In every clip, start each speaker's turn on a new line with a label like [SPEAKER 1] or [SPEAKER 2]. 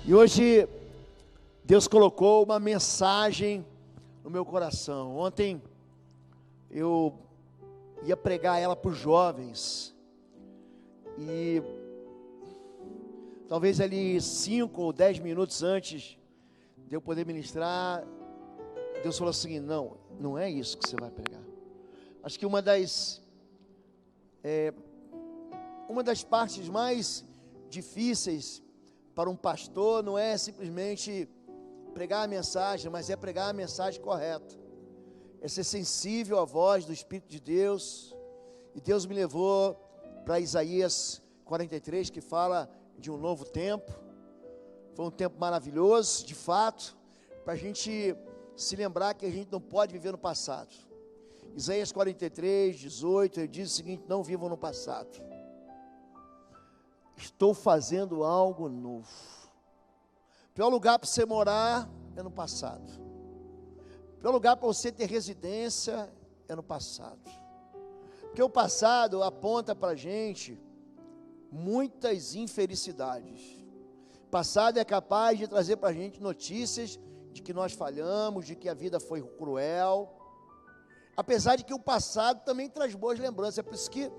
[SPEAKER 1] E hoje Deus colocou uma mensagem no meu coração. Ontem eu ia pregar ela para os jovens e talvez ali 5 ou 10 minutos antes de eu poder ministrar, Deus falou assim: não é isso que você vai pregar. Acho que uma das partes mais difíceis para um pastor não é simplesmente pregar a mensagem, mas é pregar a mensagem correta, é ser sensível à voz do Espírito de Deus. E Deus me levou para Isaías 43, que fala de um novo tempo. Foi um tempo maravilhoso, de fato, para a gente se lembrar que a gente não pode viver no passado. Isaías 43, 18, ele diz o seguinte: não vivam no passado, estou fazendo algo novo. O pior lugar para você morar é no passado. O pior lugar para você ter residência é no passado. Porque o passado aponta para a gente muitas infelicidades. O passado é capaz de trazer para a gente notícias de que nós falhamos, de que a vida foi cruel. Apesar de que o passado também traz boas lembranças. É por isso que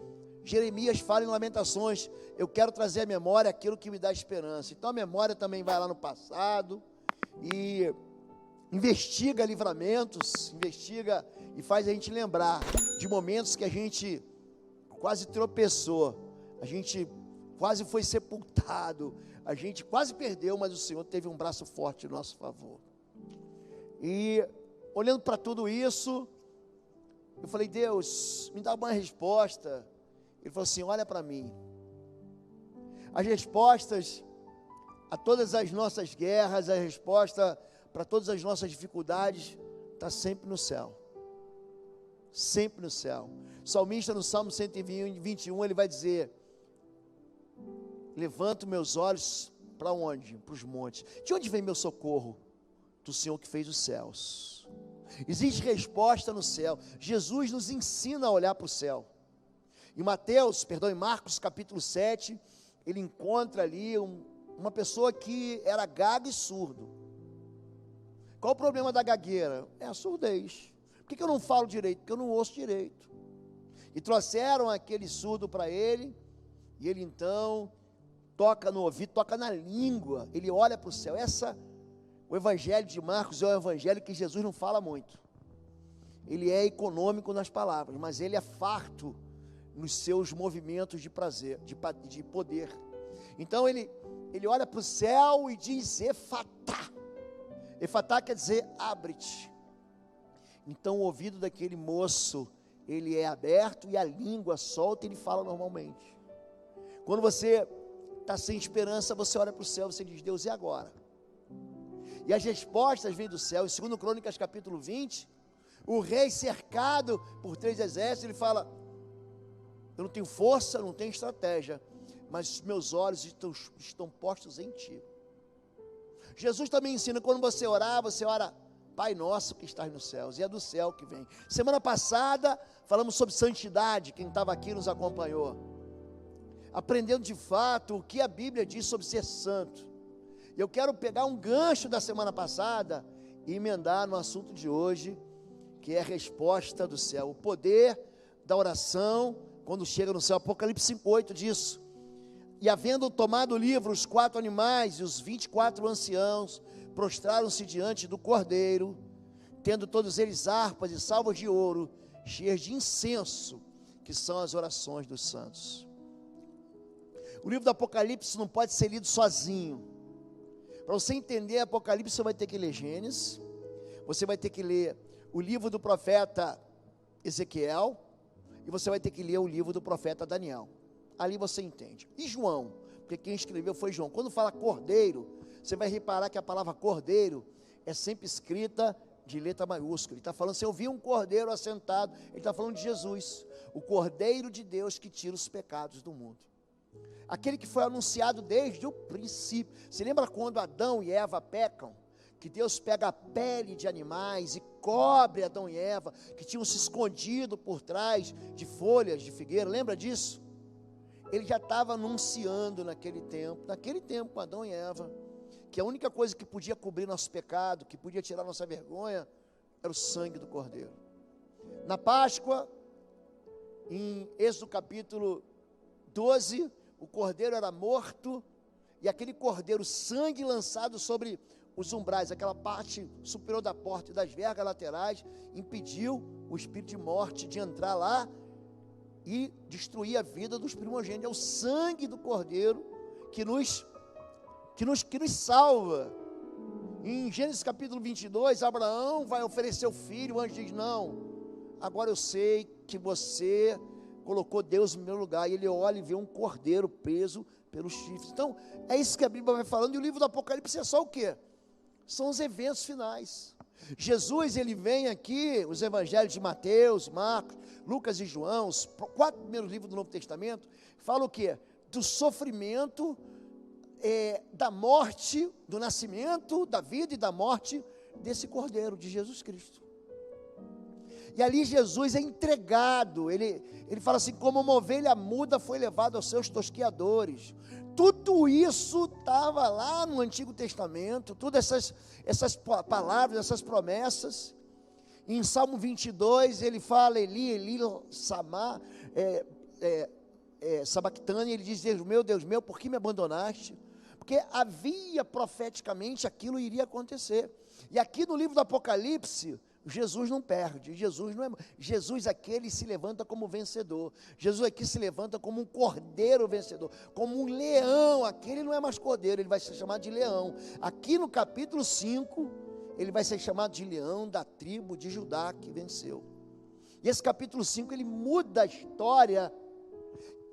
[SPEAKER 1] Jeremias fala em Lamentações: eu quero trazer à memória aquilo que me dá esperança. Então a memória também vai lá no passado e investiga livramentos, investiga e faz a gente lembrar de momentos que a gente quase tropeçou, a gente quase foi sepultado, a gente quase perdeu, mas o Senhor teve um braço forte em nosso favor. E olhando para tudo isso, eu falei: Deus, me dá uma resposta. Ele falou assim: olha para mim. As respostas a todas as nossas guerras, a resposta para todas as nossas dificuldades está sempre no céu. Sempre no céu. O salmista, no Salmo 121, ele vai dizer: levanto meus olhos para onde? Para os montes. De onde vem meu socorro? Do Senhor que fez os céus. Existe resposta no céu. Jesus nos ensina a olhar para o céu. Em Marcos capítulo 7, ele encontra ali uma pessoa que era gago e surdo. Qual o problema da gagueira? É a surdez. Por que eu não falo direito? Porque eu não ouço direito. E trouxeram aquele surdo para ele, e ele então toca no ouvido, toca na língua, ele olha para o céu. O evangelho de Marcos é um evangelho que Jesus não fala muito. Ele é econômico nas palavras, mas ele é farto nos seus movimentos de prazer, de poder. Então ele olha para o céu e diz: Efatá. Efatá quer dizer abre-te. Então o ouvido daquele moço, ele é aberto e a língua solta e ele fala normalmente. Quando você está sem esperança, você olha para o céu e você diz: Deus, e agora? E as respostas vêm do céu. Em 2 Crônicas capítulo 20, o rei cercado por 3 exércitos, ele fala: eu não tenho força, não tenho estratégia, mas meus olhos estão postos em ti. Jesus também ensina: quando você orar, você ora: Pai nosso que estás nos céus, e é do céu que vem. Semana passada falamos sobre santidade. Quem estava aqui nos acompanhou, aprendendo de fato o que a Bíblia diz sobre ser santo. E eu quero pegar um gancho da semana passada e emendar no assunto de hoje, que é a resposta do céu, o poder da oração quando chega no céu. Apocalipse 5:8 diz: e havendo tomado o livro, os 4 animais e os 24 anciãos prostraram-se diante do Cordeiro, tendo todos eles harpas e salvas de ouro, cheias de incenso, que são as orações dos santos. O livro do Apocalipse não pode ser lido sozinho. Para você entender Apocalipse, você vai ter que ler Gênesis, você vai ter que ler o livro do profeta Ezequiel, e você vai ter que ler o livro do profeta Daniel. Ali você entende. E João, porque quem escreveu foi João. Quando fala cordeiro, você vai reparar que a palavra cordeiro é sempre escrita de letra maiúscula. Ele está falando assim: eu vi um cordeiro assentado. Ele está falando de Jesus, o cordeiro de Deus que tira os pecados do mundo. Aquele que foi anunciado desde o princípio. Você lembra quando Adão e Eva pecam? Que Deus pega a pele de animais e cobre Adão e Eva, que tinham se escondido por trás de folhas de figueira. Lembra disso? Ele já estava anunciando naquele tempo Adão e Eva, que a única coisa que podia cobrir nosso pecado, que podia tirar nossa vergonha, era o sangue do Cordeiro. Na Páscoa, em Êxodo capítulo 12, o Cordeiro era morto, e aquele Cordeiro, sangue lançado sobre os umbrais, aquela parte superior da porta e das vergas laterais, impediu o espírito de morte de entrar lá e destruir a vida dos primogênitos. É o sangue do Cordeiro que nos salva. Em Gênesis capítulo 22, Abraão vai oferecer o filho, o anjo diz: não, agora eu sei que você colocou Deus no meu lugar. E ele olha e vê um cordeiro preso pelos chifres. Então, é isso que a Bíblia vai falando. E o livro do Apocalipse é só o quê? São os eventos finais. Jesus, ele vem aqui, os evangelhos de Mateus, Marcos, Lucas e João, os 4 primeiros livros do Novo Testamento, falam o quê? Do sofrimento, da morte, do nascimento, da vida e da morte desse Cordeiro, de Jesus Cristo. E ali Jesus é entregado, ele fala assim: como uma ovelha muda foi levado aos seus tosqueadores. Tudo isso estava lá no Antigo Testamento, todas essas palavras, essas promessas. Em Salmo 22 ele fala: Eli, Eli, sabactani, ele diz: Deus meu, por que me abandonaste? Porque havia profeticamente aquilo iria acontecer. E aqui no livro do Apocalipse, Jesus não perde, Jesus aqui ele se levanta como vencedor, Jesus aqui se levanta como um cordeiro vencedor, como um leão. Aqui ele não é mais cordeiro, ele vai ser chamado de leão. Aqui no capítulo 5, ele vai ser chamado de leão da tribo de Judá que venceu. E esse capítulo 5, ele muda a história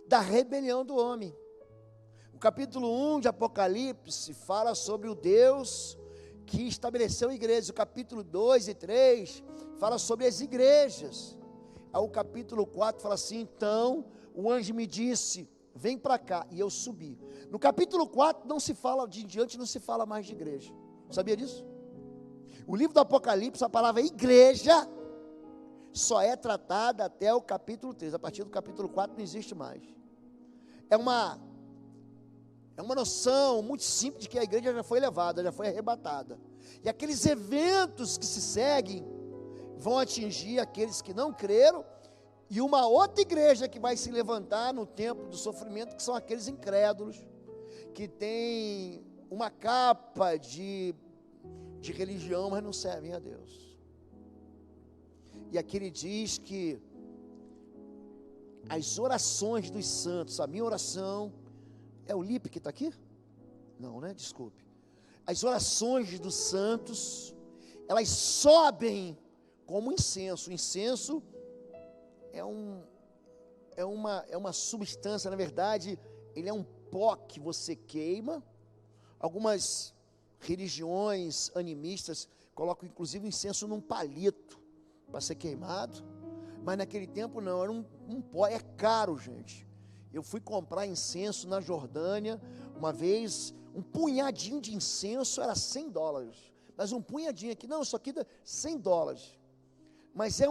[SPEAKER 1] da rebelião do homem. O capítulo 1 de Apocalipse fala sobre o Deus que estabeleceu a igreja. O capítulo 2 e 3 fala sobre as igrejas. Aí o capítulo 4 fala assim: então o anjo me disse: vem para cá, e eu subi. No capítulo 4 não se fala, de em diante não se fala mais de igreja. Sabia disso? O livro do Apocalipse, a palavra igreja só é tratada até o capítulo 3. A partir do capítulo 4 não existe mais. É uma noção muito simples de que a igreja já foi levada, já foi arrebatada. E aqueles eventos que se seguem vão atingir aqueles que não creram, e uma outra igreja que vai se levantar no tempo do sofrimento, que são aqueles incrédulos, que têm uma capa de religião, mas não servem a Deus. E aqui ele diz que as orações dos santos, a minha oração, é o Lipe que está aqui? Não, né? Desculpe. As orações dos santos, elas sobem como incenso. O incenso é uma substância, na verdade, ele é um pó que você queima. Algumas religiões animistas colocam inclusive o incenso num palito para ser queimado, mas naquele tempo não, era um pó. É caro, gente. Eu fui comprar incenso na Jordânia uma vez, um punhadinho de incenso era $100, mas um punhadinho aqui, não, isso aqui dá $100, mas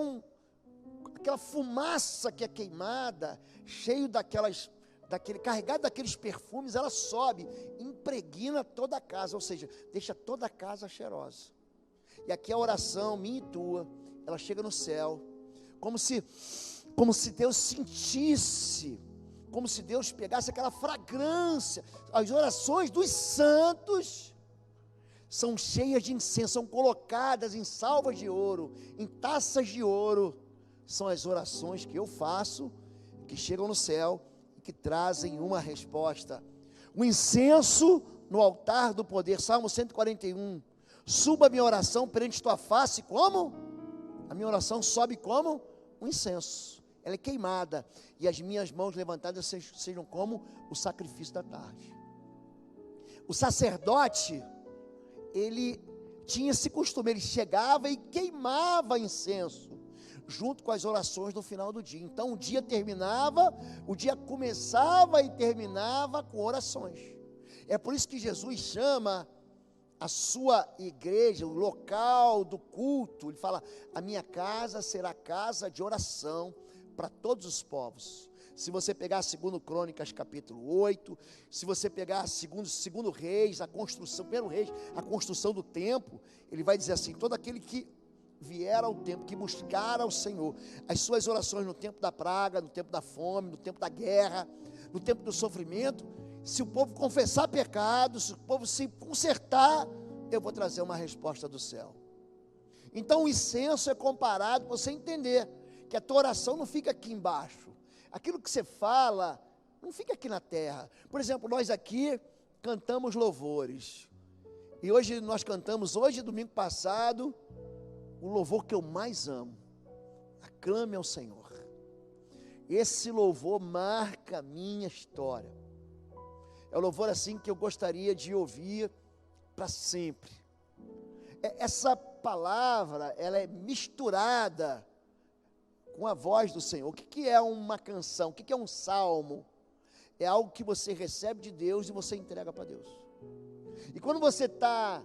[SPEAKER 1] aquela fumaça que é queimada, cheio carregado daqueles perfumes, ela sobe, impregna toda a casa, ou seja, deixa toda a casa cheirosa. E aqui a oração minha e tua, ela chega no céu, como se Deus sentisse, como se Deus pegasse aquela fragrância. As orações dos santos são cheias de incenso, são colocadas em salvas de ouro, em taças de ouro. São as orações que eu faço, que chegam no céu e que trazem uma resposta. O incenso no altar do poder, Salmo 141. Suba a minha oração perante tua face, como? A minha oração sobe como? Um incenso. Ela é queimada, e as minhas mãos levantadas sejam como o sacrifício da tarde. O sacerdote, ele tinha esse costume, ele chegava e queimava incenso, junto com as orações do final do dia. Então o dia terminava, o dia começava e terminava com orações. É por isso que Jesus chama a sua igreja, o local do culto, ele fala: a minha casa será casa de oração para todos os povos. Se você pegar 2 Crônicas capítulo 8, se você pegar 2 Reis, a construção, 1 Reis, a construção do templo, ele vai dizer assim: todo aquele que vier ao templo, que buscar ao Senhor, as suas orações no tempo da praga, no tempo da fome, no tempo da guerra, no tempo do sofrimento, se o povo confessar pecados, se o povo se consertar, eu vou trazer uma resposta do céu. Então o incenso é comparado, para você entender, que a tua oração não fica aqui embaixo, aquilo que você fala, não fica aqui na terra. Por exemplo, nós aqui cantamos louvores, e hoje nós cantamos, domingo passado, o louvor que eu mais amo, aclame ao Senhor. Esse louvor marca a minha história, é um louvor assim que eu gostaria de ouvir para sempre. Essa palavra, ela é misturada com a voz do Senhor. O que é uma canção? O que é um salmo? É algo que você recebe de Deus e você entrega para Deus. E quando você está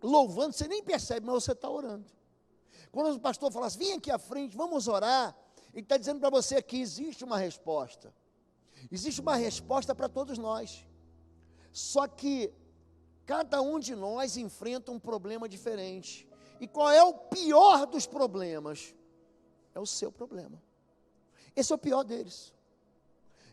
[SPEAKER 1] louvando, você nem percebe, mas você está orando. Quando o pastor fala assim: vem aqui à frente, vamos orar, ele está dizendo para você que existe uma resposta. Existe uma resposta para todos nós. Só que cada um de nós enfrenta um problema diferente. E qual é o pior dos problemas? É o seu problema. Esse é o pior deles.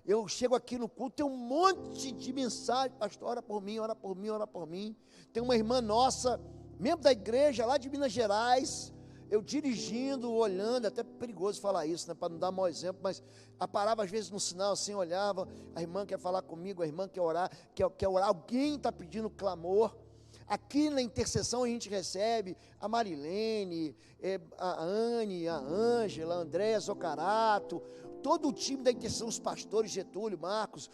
[SPEAKER 1] Eu chego aqui no culto, tem um monte de mensagem: pastor, ora por mim, ora por mim, ora por mim. Tem uma irmã nossa, membro da igreja lá de Minas Gerais, eu dirigindo, olhando, até perigoso falar isso, né, para não dar mau exemplo, mas a parava às vezes no sinal assim, olhava, a irmã quer falar comigo, a irmã quer orar, alguém está pedindo clamor. Aqui na intercessão a gente recebe a Marilene, a Anne, a Ângela, a Andréa Zocarato, todo o time da intercessão, os pastores Getúlio, Marcos,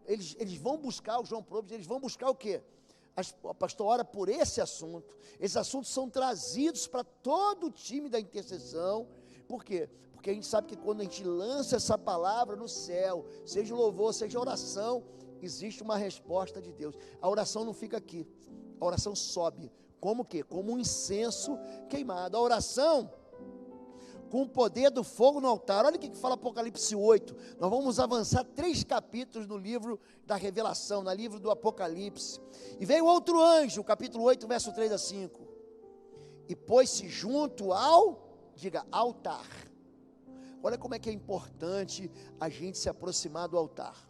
[SPEAKER 1] eles vão buscar o João Probes, eles vão buscar o quê? O pastor ora por esse assunto. Esses assuntos são trazidos para todo o time da intercessão. Por quê? Porque a gente sabe que quando a gente lança essa palavra no céu, seja louvor, seja oração, existe uma resposta de Deus. A oração não fica aqui, a oração sobe. Como o quê? Como um incenso queimado. A oração com o poder do fogo no altar. Olha o que fala Apocalipse 8. Nós vamos avançar 3 capítulos no livro da Revelação, no livro do Apocalipse. E veio outro anjo, capítulo 8, verso 3 a 5. E pôs-se junto ao, diga, altar. Olha como é que é importante a gente se aproximar do altar.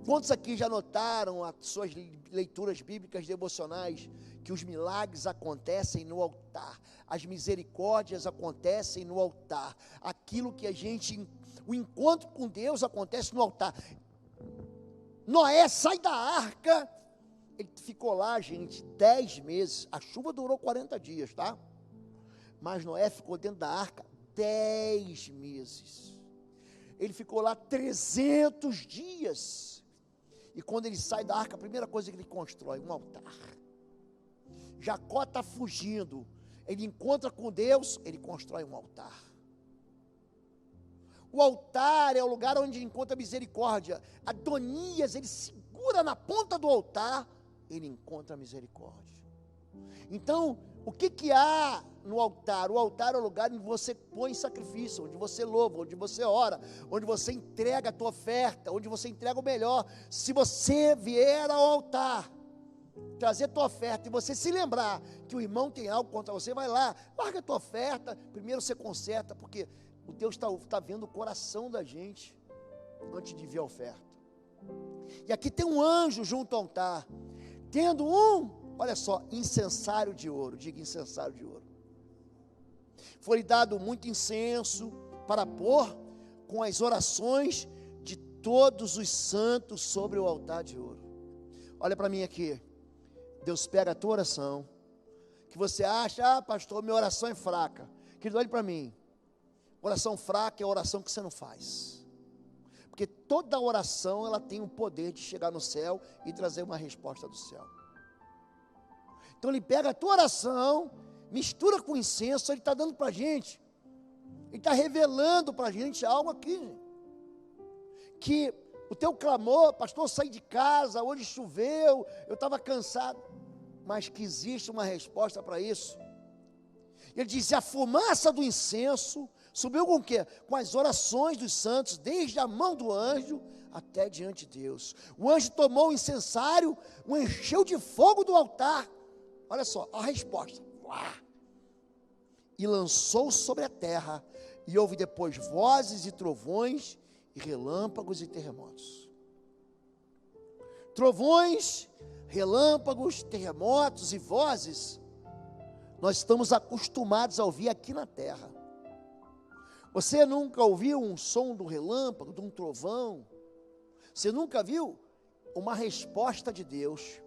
[SPEAKER 1] Quantos aqui já notaram as suas leituras bíblicas devocionais que os milagres acontecem no altar, as misericórdias acontecem no altar, aquilo que o encontro com Deus acontece no altar. Noé sai da arca, ele ficou lá, gente, 10 meses, a chuva durou 40 dias, tá? Mas Noé ficou dentro da arca 10 meses, ele ficou lá 300 dias, e quando ele sai da arca, a primeira coisa que ele constrói, um altar. Jacó está fugindo, ele encontra com Deus, ele constrói um altar. O altar é o lugar onde encontra misericórdia. Adonias, ele segura na ponta do altar, ele encontra misericórdia. Então, o que há no altar? O altar é o lugar onde você põe sacrifício, onde você louva, onde você ora, onde você entrega a tua oferta, onde você entrega o melhor. Se você vier ao altar, trazer a tua oferta, e você se lembrar que o irmão tem algo contra você, vai lá, larga a tua oferta, primeiro você conserta, porque o Deus está vendo o coração da gente, antes de ver a oferta. E aqui tem um anjo junto ao altar, tendo olha só, incensário de ouro, diga incensário de ouro. Foi-lhe dado muito incenso, para pôr com as orações de todos os santos sobre o altar de ouro. Olha para mim aqui, Deus pega a tua oração, que você acha, pastor, minha oração é fraca. Querido, olhe para mim, oração fraca é a oração que você não faz, porque toda oração, ela tem o poder de chegar no céu, e trazer uma resposta do céu. Então ele pega a tua oração, mistura com incenso, ele está dando para a gente, ele está revelando para a gente algo aqui, que o teu clamor, pastor, eu saí de casa, hoje choveu, eu estava cansado, mas que existe uma resposta para isso. Ele diz: a fumaça do incenso Subiu com o quê? Com as orações dos santos, desde a mão do anjo até diante de Deus. O anjo tomou o incensário, o encheu de fogo do altar. Olha só, a resposta. Uá! E lançou sobre a terra, e houve depois vozes e trovões, e relâmpagos e terremotos. Trovões, relâmpagos, terremotos e vozes, nós estamos acostumados a ouvir aqui na terra. Você nunca ouviu um som do relâmpago, de um trovão? Você nunca viu uma resposta de Deus?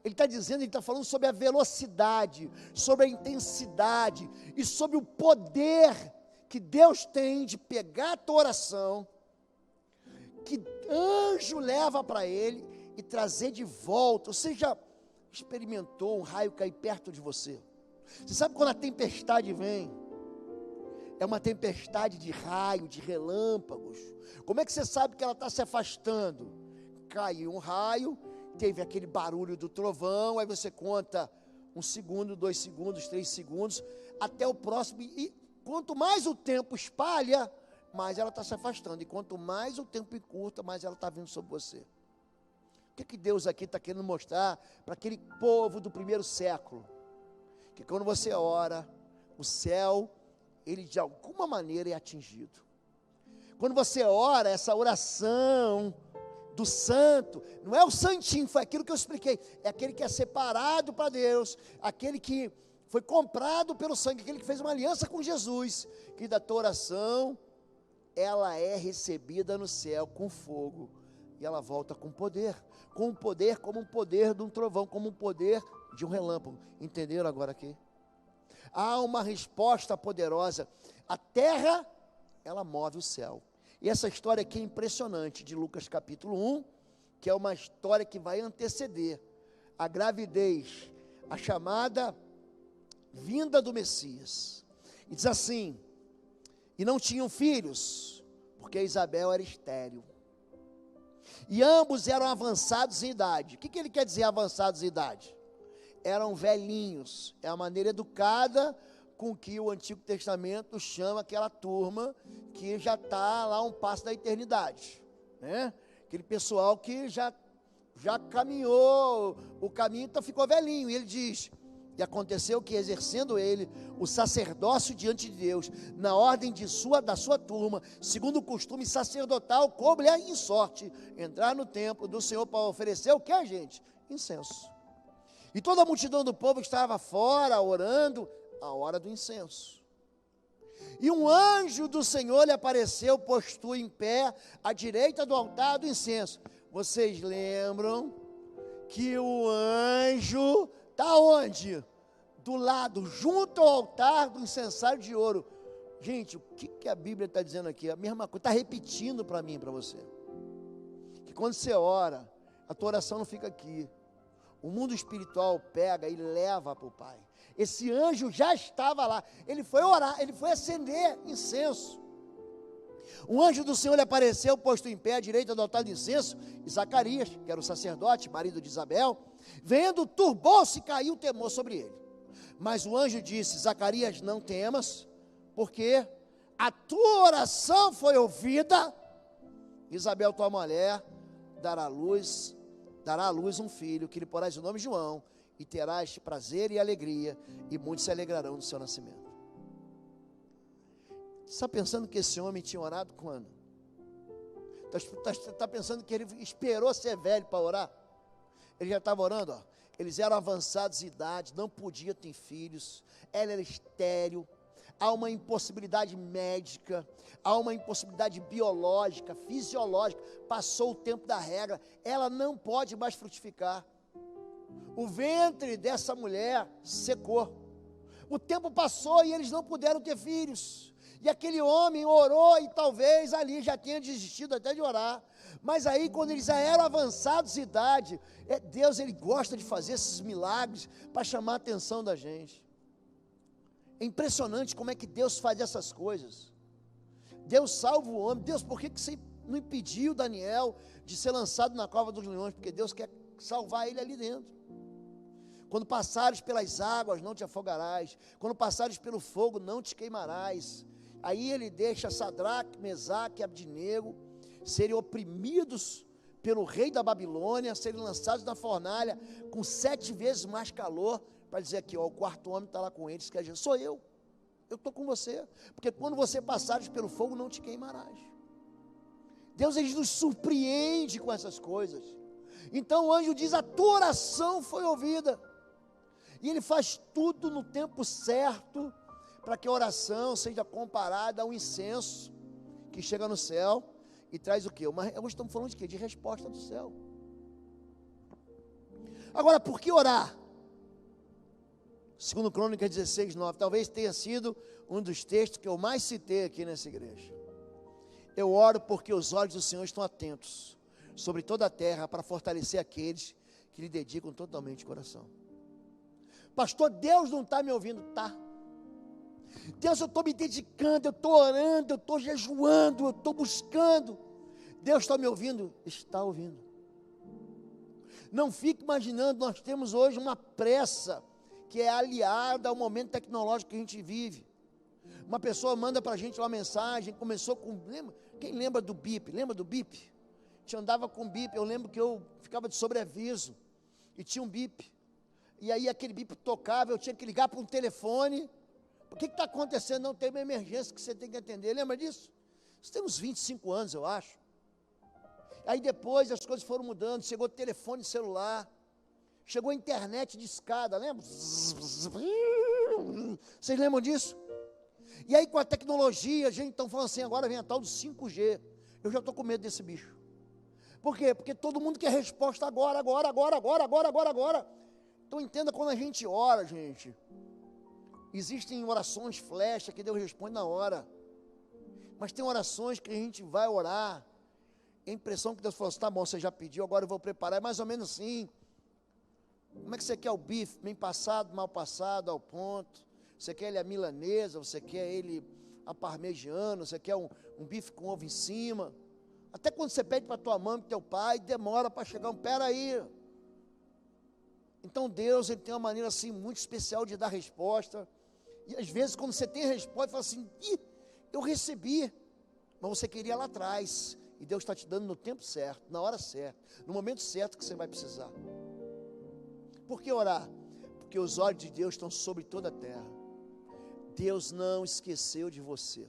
[SPEAKER 1] Ele está dizendo, ele está falando sobre a velocidade, sobre a intensidade e sobre o poder que Deus tem de pegar a tua oração, que anjo leva para ele e trazer de volta. Você já experimentou um raio cair perto de você? Você sabe quando a tempestade vem? É uma tempestade de raio, de relâmpagos. Como é que você sabe que ela está se afastando? Caiu um raio, teve aquele barulho do trovão, aí você conta 1 segundo, 2 segundos, 3 segundos, até o próximo, e quanto mais o tempo espalha, mais ela está se afastando, e quanto mais o tempo encurta, mais ela está vindo sobre você. O que Deus aqui está querendo mostrar para aquele povo do primeiro século? Que quando você ora, o céu, ele de alguma maneira é atingido. Quando você ora, essa oração do santo, não é o santinho, foi aquilo que eu expliquei, é aquele que é separado para Deus, aquele que foi comprado pelo sangue, aquele que fez uma aliança com Jesus, que da tua oração, ela é recebida no céu com fogo, e ela volta com poder como um poder de um trovão, como um poder de um relâmpago. Entenderam agora aqui? Há uma resposta poderosa. A terra, ela move o céu. E essa história aqui é impressionante, de Lucas capítulo 1, que é uma história que vai anteceder a gravidez, a chamada vinda do Messias. E diz assim: e não tinham filhos, porque Isabel era estéril. E ambos eram avançados em idade. O que ele quer dizer avançados em idade? Eram velhinhos. É a maneira educada com que o Antigo Testamento chama aquela turma que já está lá um passo da eternidade, né? Aquele pessoal que já caminhou o caminho, então ficou velhinho. E ele diz: e aconteceu que, exercendo ele o sacerdócio diante de Deus, na ordem da sua turma, segundo o costume sacerdotal, coube-lhe em sorte entrar no templo do Senhor para oferecer o que, gente? Incenso. E toda a multidão do povo estava fora, orando, a hora do incenso. E um anjo do Senhor lhe apareceu, posto em pé, à direita do altar do incenso. Vocês lembram que o anjo está onde? Do lado, junto ao altar do incensário de ouro. Gente, o que a Bíblia está dizendo aqui? A mesma coisa, está repetindo para mim e para você. Que quando você ora, a tua oração não fica aqui. O mundo espiritual pega e leva para o Pai. Esse anjo já estava lá. Ele foi orar, ele foi acender incenso. Um anjo do Senhor lhe apareceu, posto em pé à direita do altar de incenso, e Zacarias, que era o sacerdote, marido de Isabel, vendo, turbou-se e caiu o temor sobre ele. Mas o anjo disse: Zacarias, não temas, porque a tua oração foi ouvida. Isabel, tua mulher, dará à luz um filho, que lhe porás o nome João, e terás prazer e alegria, e muitos se alegrarão do seu nascimento. Você está pensando que esse homem tinha orado quando? Está pensando que ele esperou ser velho para orar? Ele já estava orando, ó. Eles eram avançados de idade, não podia ter filhos, ela era estéril, há uma impossibilidade médica, há uma impossibilidade biológica, fisiológica, passou o tempo da regra, ela não pode mais frutificar. O ventre dessa mulher secou, o tempo passou e eles não puderam ter filhos. E aquele homem orou e talvez ali já tenha desistido até de orar. Mas aí, quando eles já eram avançados de idade, Deus, ele gosta de fazer esses milagres para chamar a atenção da gente. É impressionante como é que Deus faz essas coisas. Deus salva o homem. Deus, por que você não impediu Daniel de ser lançado na cova dos leões? Porque Deus quer salvar ele ali dentro. Quando passares pelas águas, não te afogarás. Quando passares pelo fogo, não te queimarás. Aí ele deixa Sadraque, Mesaque e Abdinego serem oprimidos pelo rei da Babilônia, serem lançados na fornalha com 7 vezes mais calor, para dizer aqui, ó, o quarto homem está lá com eles, que é sou eu estou com você, porque quando você passares pelo fogo não te queimarás. Deus, ele nos surpreende com essas coisas. Então o anjo diz, a tua oração foi ouvida, e ele faz tudo no tempo certo, para que a oração seja comparada a um incenso, que chega no céu, e traz o quê? Hoje estamos falando de quê? De resposta do céu. Agora, por que orar? Segundo Crônicas 16, 9, talvez tenha sido um dos textos que eu mais citei aqui nessa igreja. Eu oro porque os olhos do Senhor estão atentos sobre toda a terra, para fortalecer aqueles que lhe dedicam totalmente o coração. Pastor, Deus não está me ouvindo? Tá. Deus, eu estou me dedicando, eu estou orando, eu estou jejuando, eu estou buscando. Deus está me ouvindo? Está ouvindo. Não fique imaginando, nós temos hoje uma pressa que é aliada ao momento tecnológico que a gente vive. Uma pessoa manda para a gente uma mensagem, começou com, quem lembra do bip? Lembra do bip? A gente andava com bip, eu lembro que eu ficava de sobreaviso, e tinha um bip, e aí aquele bip tocava, eu tinha que ligar para um telefone. O que está acontecendo? Não, tem uma emergência que você tem que atender, lembra disso? Isso tem uns 25 anos, eu acho. Aí depois as coisas foram mudando, chegou telefone celular, chegou a internet de escada, lembra? Vocês lembram disso? E aí com a tecnologia, a gente está falando assim, agora vem a tal do 5G, eu já estou com medo desse bicho. Por quê? Porque todo mundo quer resposta agora. Então entenda, quando a gente ora, gente, existem orações flecha que Deus responde na hora, mas tem orações que a gente vai orar, a impressão que Deus falou assim, tá bom, você já pediu, agora eu vou preparar, é mais ou menos assim. Como é que você quer o bife? Bem passado, mal passado, ao ponto? Você quer ele a milanesa, você quer ele a parmegiana, você quer um bife com ovo em cima? Até quando você pede para tua mãe, para teu pai, demora para chegar peraí. Então Deus, ele tem uma maneira assim muito especial de dar resposta, e às vezes quando você tem a resposta, fala assim, eu recebi, mas você queria lá atrás, e Deus está te dando no tempo certo, na hora certa, no momento certo que você vai precisar. Por que orar? Porque os olhos de Deus estão sobre toda a terra. Deus não esqueceu de você,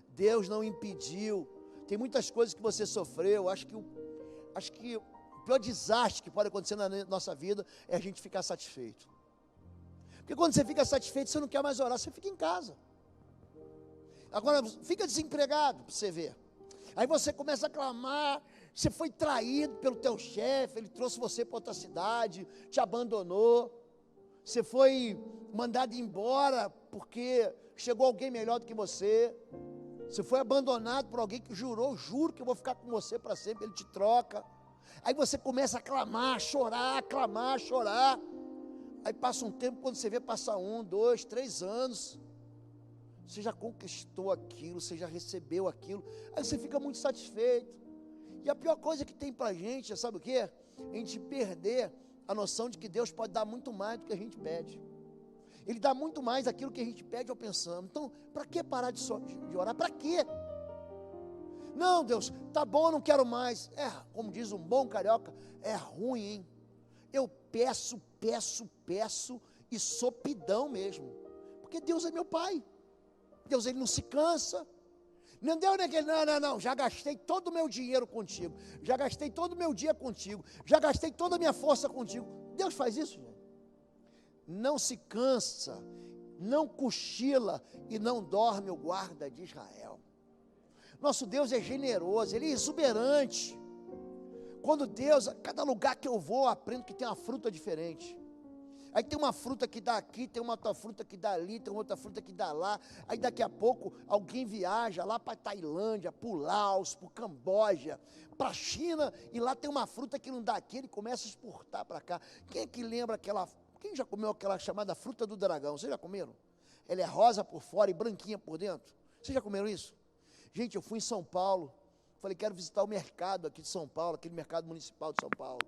[SPEAKER 1] Deus não impediu. Tem muitas coisas que você sofreu, acho que o pior desastre que pode acontecer na nossa vida é a gente ficar satisfeito. Porque quando você fica satisfeito, você não quer mais orar, você fica em casa. Agora, fica desempregado, para você ver. Aí você começa a clamar, você foi traído pelo teu chefe, ele trouxe você para outra cidade, te abandonou. Você foi mandado embora porque chegou alguém melhor do que você. Você foi abandonado por alguém que juro que eu vou ficar com você para sempre, ele te troca. Aí você começa a clamar, chorar. Aí passa um tempo, quando você vê, passa 1, 2, 3 anos. Você já conquistou aquilo, você já recebeu aquilo. Aí você fica muito satisfeito. E a pior coisa que tem para a gente, sabe o quê? A gente perder a noção de que Deus pode dar muito mais do que a gente pede. Ele dá muito mais daquilo que a gente pede ou pensamos. Então, para que parar de orar? Para quê? Não, Deus, tá bom, eu não quero mais. Como diz um bom carioca, é ruim, hein? Eu peço e sou pidão mesmo. Porque Deus é meu pai. Deus, ele não se cansa. Não deu naquele, não, já gastei todo o meu dinheiro contigo. Já gastei todo o meu dia contigo. Já gastei toda a minha força contigo. Deus faz isso, gente. Não se cansa, não cochila e não dorme o guarda de Israel. Nosso Deus é generoso, ele é exuberante. Quando Deus, a cada lugar que eu vou, eu aprendo que tem uma fruta diferente. Aí tem uma fruta que dá aqui, tem uma outra fruta que dá ali, tem outra fruta que dá lá. Aí daqui a pouco alguém viaja lá para a Tailândia, para o Laos, para o Camboja, para a China, e lá tem uma fruta que não dá aqui, ele começa a exportar para cá. Quem é que lembra quem já comeu aquela chamada fruta do dragão? Vocês já comeram? Ela é rosa por fora e branquinha por dentro. Vocês já comeram isso? Gente, eu fui em São Paulo, falei, quero visitar o mercado aqui de São Paulo, aquele mercado municipal de São Paulo.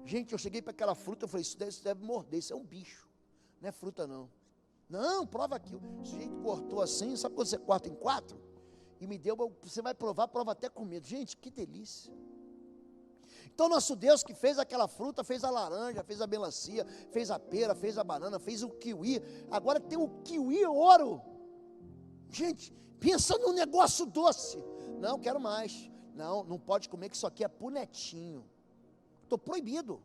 [SPEAKER 1] Gente, eu cheguei para aquela fruta, eu falei, isso deve morder, isso é um bicho, não é fruta não. Não, prova aqui. O sujeito cortou assim, sabe quando você corta em 4? E me deu, você vai provar, prova até com medo. Gente, que delícia. Então nosso Deus que fez aquela fruta, fez a laranja, fez a melancia, fez a pera, fez a banana, fez o kiwi. Agora tem o kiwi ouro. Gente, pensa num negócio doce. Não, quero mais. Não, não pode comer, que isso aqui é pro netinho. Estou proibido.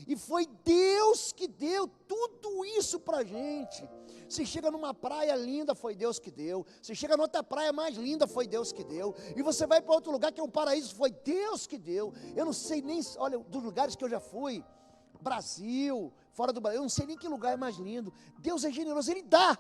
[SPEAKER 1] E foi Deus que deu tudo isso para a gente. Se chega numa praia linda, foi Deus que deu. Se chega noutra praia mais linda, foi Deus que deu. E você vai para outro lugar que é um paraíso, foi Deus que deu. Eu não sei nem, olha, dos lugares que eu já fui, Brasil, fora do Brasil, eu não sei nem que lugar é mais lindo. Deus é generoso, Ele dá.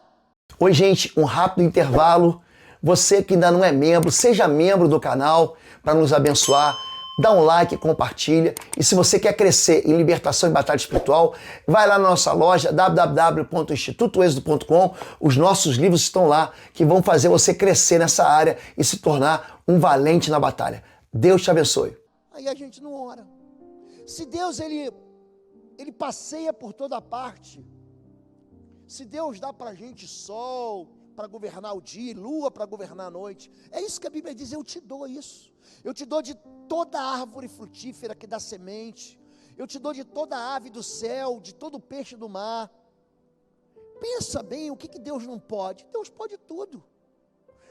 [SPEAKER 2] Oi, gente, um rápido intervalo. Você que ainda não é membro, seja membro do canal para nos abençoar. Dá um like, compartilha. E se você quer crescer em libertação e batalha espiritual, vai lá na nossa loja www.institutoexodo.com. Os nossos livros estão lá que vão fazer você crescer nessa área e se tornar um valente na batalha. Deus te abençoe.
[SPEAKER 1] Aí a gente não ora. Se Deus ele passeia por toda parte, se Deus dá para a gente sol para governar o dia, lua para governar a noite, é isso que a Bíblia diz, eu te dou isso. Eu te dou de toda árvore frutífera que dá semente, eu te dou de toda ave do céu, de todo peixe do mar. Pensa bem, o que Deus não pode? Deus pode tudo.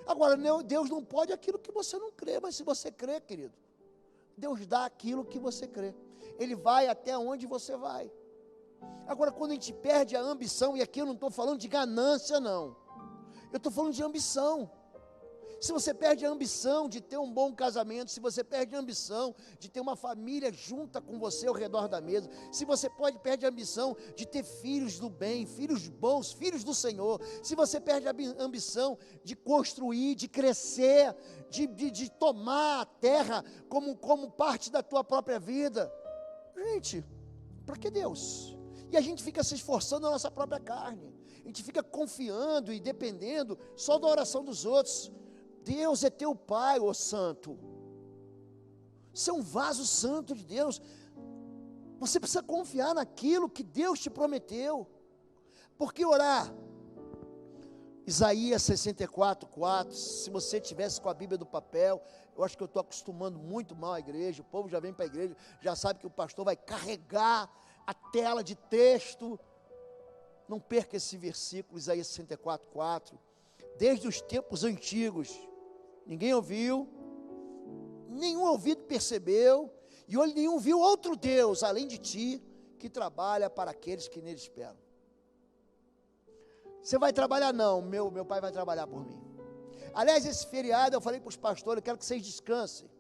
[SPEAKER 1] Agora, Deus não pode aquilo que você não crê, mas se você crê, querido, Deus dá aquilo que você crê. Ele vai até onde você vai. Agora, quando a gente perde a ambição, e aqui eu não estou falando de ganância, não. Eu estou falando de ambição. Se você perde a ambição de ter um bom casamento, se você perde a ambição de ter uma família junta com você ao redor da mesa, se você perde a ambição de ter filhos do bem, filhos bons, filhos do Senhor, se você perde a ambição de construir, de crescer, de tomar a terra como parte da tua própria vida, gente, para que Deus? E a gente fica se esforçando na nossa própria carne, a gente fica confiando e dependendo só da oração dos outros. Deus é teu Pai, ó Santo. Você é um vaso santo de Deus. Você precisa confiar naquilo que Deus te prometeu. Por que orar? Isaías 64:4. Se você tivesse com a Bíblia do papel, eu acho que eu estou acostumando muito mal a igreja. O povo já vem para a igreja, já sabe que o pastor vai carregar a tela de texto. Não perca esse versículo, Isaías 64:4. Desde os tempos antigos, ninguém ouviu, nenhum ouvido percebeu, e olho nenhum viu outro Deus, além de ti, que trabalha para aqueles que nele esperam. Você vai trabalhar? Não, meu pai vai trabalhar por mim. Aliás, esse feriado eu falei para os pastores, eu quero que vocês descansem.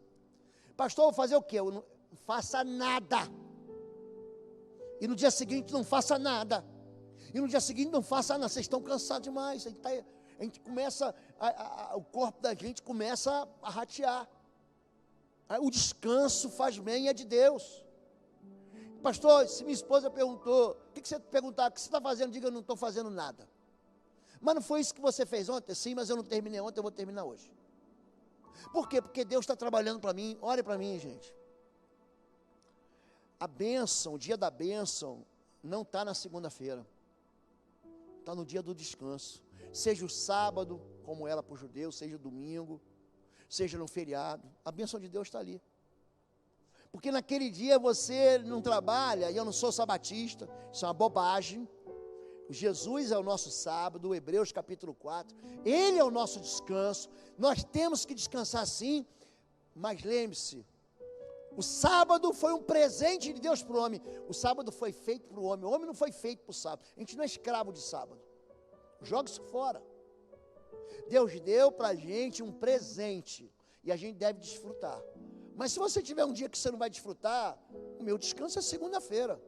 [SPEAKER 1] Pastor, eu vou fazer o quê? Eu não faça nada. E no dia seguinte não faça nada. E no dia seguinte não faça nada, vocês estão cansados demais, a gente começa, o corpo da gente começa a ratear. O descanso faz bem, é de Deus. Pastor, se minha esposa perguntou, o que você perguntar, o que você está fazendo? Diga, eu não estou fazendo nada. Mas não foi isso que você fez ontem? Sim, mas eu não terminei ontem, eu vou terminar hoje. Por quê? Porque Deus está trabalhando para mim. Olhe para mim, gente. A bênção, o dia da bênção, não está na segunda-feira. Está no dia do descanso. Seja o sábado, como era para os judeus, seja o domingo, seja no feriado, a bênção de Deus está ali. Porque naquele dia você não trabalha, e eu não sou sabatista, isso é uma bobagem. Jesus é o nosso sábado, Hebreus capítulo 4, Ele é o nosso descanso, nós temos que descansar sim, mas lembre-se, o sábado foi um presente de Deus para o homem, o sábado foi feito para o homem não foi feito para o sábado, a gente não é escravo de sábado. Joga isso fora. Deus deu para a gente um presente e a gente deve desfrutar. Mas se você tiver um dia que você não vai desfrutar, o meu descanso é segunda-feira.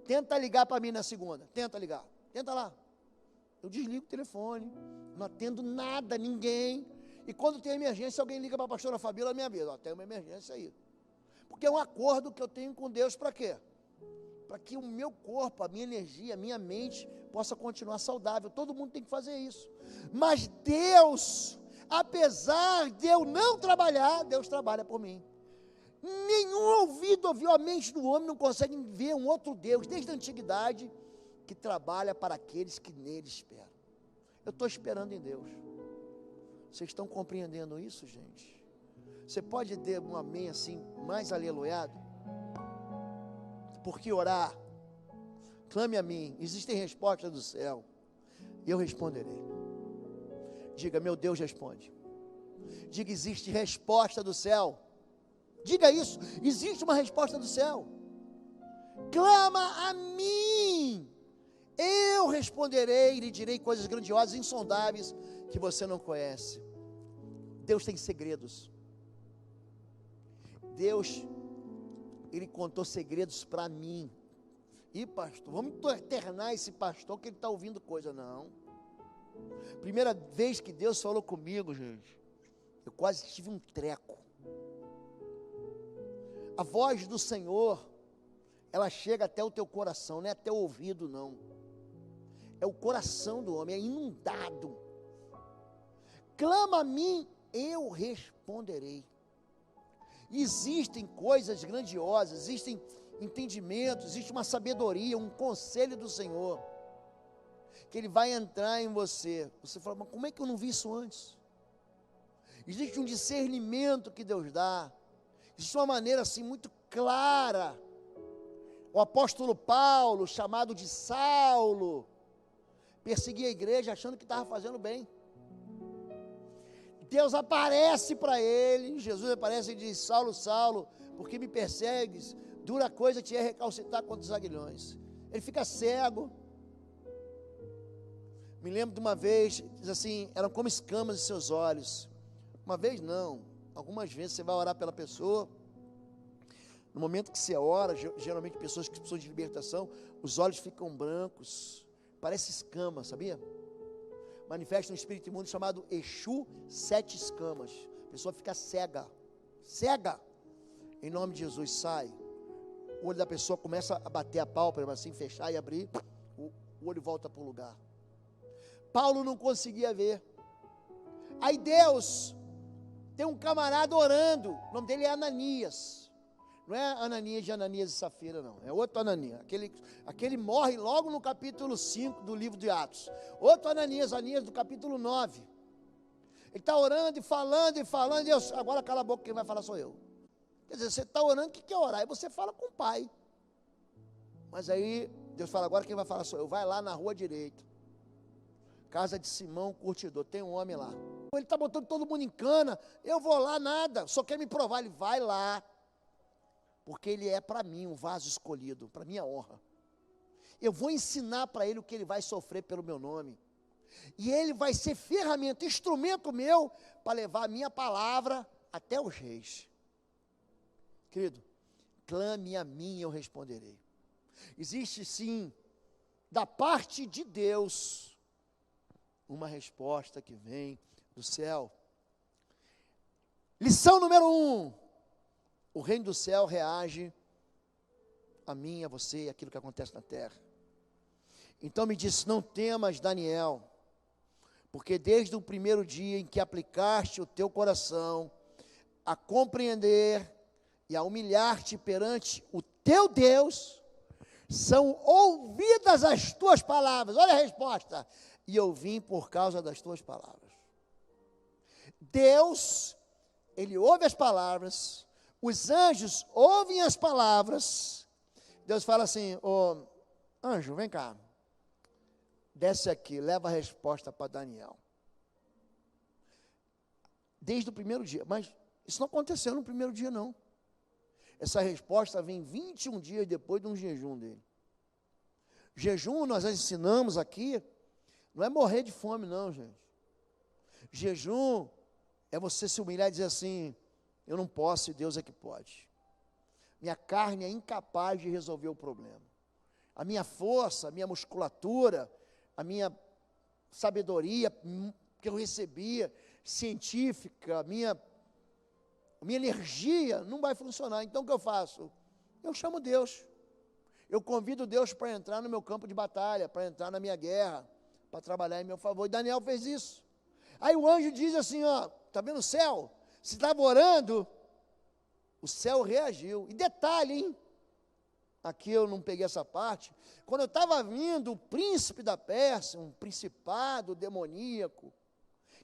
[SPEAKER 1] Tenta ligar para mim na segunda. Tenta ligar. Tenta lá. Eu desligo o telefone, não atendo nada, ninguém. E quando tem emergência, alguém liga para a pastora Fabíola, minha vez. Tem uma emergência aí. Porque é um acordo que eu tenho com Deus para quê? Para que o meu corpo, a minha energia, a minha mente possa continuar saudável. Todo mundo tem que fazer isso. Mas Deus, apesar de eu não trabalhar, Deus trabalha por mim. Nenhum ouvido ouviu, a mente do homem não consegue ver um outro Deus. Desde a antiguidade, que trabalha para aqueles que nele esperam. Eu estou esperando em Deus. Vocês estão compreendendo isso, gente? Você pode ter um amém assim, mais aleluiado? Porque orar, clame a mim, existem respostas do céu, e eu responderei. Diga, meu Deus responde. Diga, existe resposta do céu. Diga isso, existe uma resposta do céu. Clama a mim, eu responderei e lhe direi coisas grandiosas, insondáveis, que você não conhece. Deus tem segredos. Deus, Ele contou segredos para mim. E pastor, vamos eternar esse pastor que ele está ouvindo coisa. Não. Primeira vez que Deus falou comigo, gente, eu quase tive um treco. A voz do Senhor, ela chega até o teu coração, não é até o ouvido, não. É o coração do homem, é inundado. Clama a mim, eu responderei. Existem coisas grandiosas, existem entendimentos, existe uma sabedoria, um conselho do Senhor, que Ele vai entrar em você. Você fala, mas como é que eu não vi isso antes? Existe um discernimento que Deus dá, existe uma maneira assim muito clara. O apóstolo Paulo, chamado de Saulo, perseguia a igreja achando que estava fazendo bem. Deus aparece para ele, Jesus aparece e diz, Saulo, Saulo, por que me persegues? Dura coisa te é recalcitar contra os aguilhões. Ele fica cego. Me lembro de uma vez, diz assim, eram como escamas em seus olhos. Uma vez não, algumas vezes você vai orar pela pessoa. No momento que você ora, geralmente pessoas que precisam de libertação, os olhos ficam brancos, parece escama, sabia? Manifesta um espírito imundo chamado Exu, 7 escamas. A pessoa fica cega, cega. Em nome de Jesus, sai. O olho da pessoa começa a bater a pálpebra, assim, fechar e abrir, o olho volta para o lugar. Paulo não conseguia ver. Aí Deus tem um camarada orando, o nome dele é Ananias. Não é Ananias de Ananias e Safira, não. É outro Ananias. Aquele morre logo no capítulo 5 do livro de Atos. Outro Ananias do capítulo 9. Ele está orando e falando, e Deus, agora cala a boca, quem vai falar sou eu. Quer dizer, você está orando, o que é orar? Aí você fala com o pai. Mas aí, Deus fala, agora quem vai falar sou eu. Vai lá na rua direita. Casa de Simão, curtidor, tem um homem lá. Ele está botando todo mundo em cana, eu vou lá nada, só quer me provar, ele vai lá. Porque ele é para mim um vaso escolhido, para minha honra. Eu vou ensinar para ele o que ele vai sofrer pelo meu nome. E ele vai ser ferramenta, instrumento meu, para levar a minha palavra até os reis. Querido, clame a mim e eu responderei. Existe sim, da parte de Deus, uma resposta que vem do céu. Lição número 1. O reino do céu reage a mim, a você e aquilo que acontece na terra. Então me disse, não temas, Daniel, porque desde o primeiro dia em que aplicaste o teu coração a compreender e a humilhar-te perante o teu Deus, são ouvidas as tuas palavras. Olha a resposta. E eu vim por causa das tuas palavras. Deus, Ele ouve as palavras, os anjos ouvem as palavras. Deus fala assim, ô anjo, vem cá, desce aqui, leva a resposta para Daniel. Desde o primeiro dia, mas isso não aconteceu no primeiro dia não. Essa resposta vem 21 dias depois de um jejum dele. Jejum, nós ensinamos aqui, não é morrer de fome não, gente. Jejum é você se humilhar e dizer assim, eu não posso e Deus é que pode. Minha carne é incapaz de resolver o problema. A minha força, a minha musculatura, a minha sabedoria que eu recebia, científica, a minha energia não vai funcionar. Então o que eu faço? Eu chamo Deus. Eu convido Deus para entrar no meu campo de batalha, para entrar na minha guerra, para trabalhar em meu favor. E Daniel fez isso. Aí o anjo diz assim, ó, está vendo o céu? Se estava orando, o céu reagiu. E detalhe, hein? aqui eu não peguei essa parte, quando eu estava vindo, o príncipe da Pérsia, um principado demoníaco,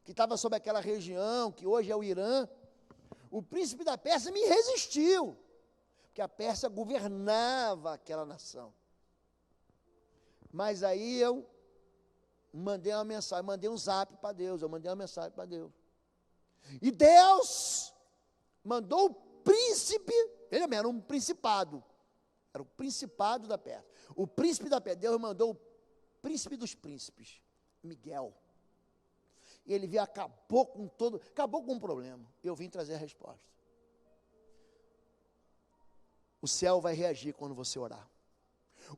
[SPEAKER 1] que estava sobre aquela região, que hoje é o Irã, o príncipe da Pérsia me resistiu, porque a Pérsia governava aquela nação. Mas aí eu mandei uma mensagem, mandei um zap para Deus, eu mandei uma mensagem para Deus. E Deus mandou o príncipe, ele era um principado, era o principado da Pérsia. O príncipe da Pérsia, Deus mandou o príncipe dos príncipes, Miguel. E ele veio, acabou com o problema. Eu vim trazer a resposta. O céu vai reagir quando você orar.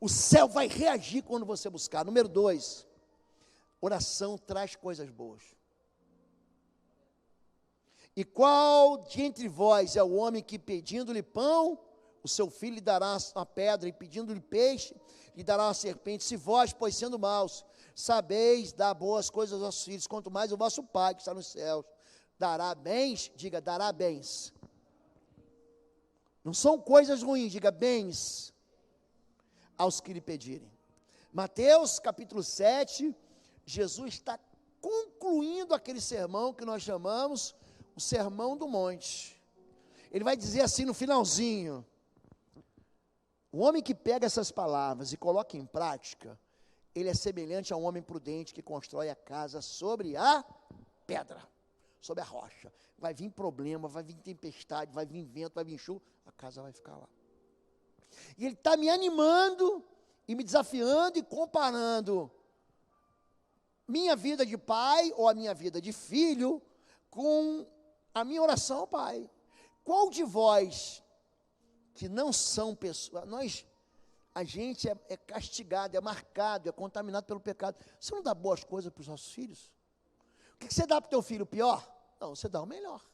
[SPEAKER 1] O céu vai reagir quando você buscar. Número 2, oração traz coisas boas. E qual de entre vós é o homem que pedindo-lhe pão, o seu filho lhe dará uma pedra, e pedindo-lhe peixe, lhe dará uma serpente? Se vós, pois sendo maus, sabeis dar boas coisas aos vossos filhos, quanto mais o vosso Pai que está nos céus dará bens, diga, dará bens. Não são coisas ruins, diga bens aos que lhe pedirem. Mateus capítulo 7, Jesus está concluindo aquele sermão que nós chamamos o Sermão do Monte. Ele vai dizer assim no finalzinho: o homem que pega essas palavras e coloca em prática, ele é semelhante a um homem prudente que constrói a casa sobre a pedra, sobre a rocha. Vai vir problema, vai vir tempestade, vai vir vento, vai vir chuva, a casa vai ficar lá. E ele está me animando e me desafiando e comparando minha vida de pai ou a minha vida de filho com a minha oração ao Pai. Qual de vós que não são pessoas, a gente é castigado, é marcado, é contaminado pelo pecado. Você não dá boas coisas para os nossos filhos? O que você dá para o teu filho? O pior? Não, você dá o melhor.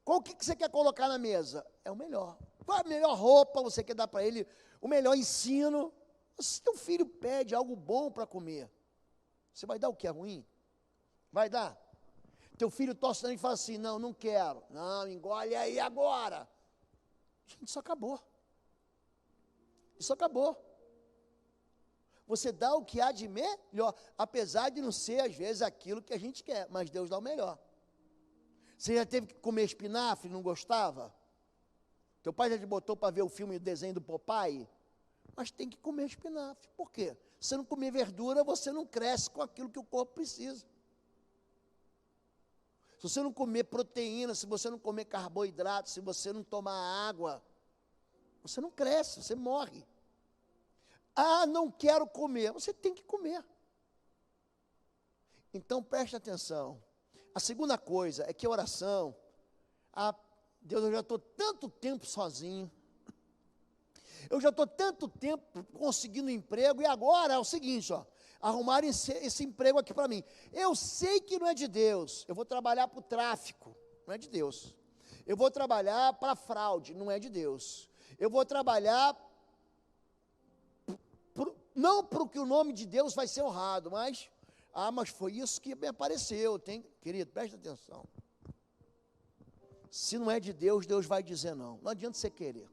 [SPEAKER 1] Qual que você quer colocar na mesa? É o melhor. Qual a melhor roupa você quer dar para ele? O melhor ensino? Se teu filho pede algo bom para comer, você vai dar o que é ruim? Vai dar? Teu filho torce e fala assim: não, não quero. Não, engole aí agora. Gente, isso acabou. Isso acabou. Você dá o que há de melhor, apesar de não ser, às vezes, aquilo que a gente quer, mas Deus dá o melhor. Você já teve que comer espinafre e não gostava? Teu pai já te botou para ver o filme, o desenho do Popeye? Mas tem que comer espinafre. Por quê? Se você não comer verdura, você não cresce com aquilo que o corpo precisa. Se você não comer proteína, se você não comer carboidrato, se você não tomar água, você não cresce, você morre. Ah, não quero comer. Você tem que comer. Então, preste atenção. A segunda coisa é que a oração, Deus, eu já estou tanto tempo sozinho, eu já estou tanto tempo conseguindo emprego, e agora é o seguinte, arrumarem esse emprego aqui para mim. Eu sei que não é de Deus, eu vou trabalhar para o tráfico, não é de Deus. Eu vou trabalhar para a fraude, não é de Deus. Eu vou trabalhar, não para o que o nome de Deus vai ser honrado, mas foi isso que me apareceu. Querido, presta atenção. Se não é de Deus, Deus vai dizer não. Não adianta você querer.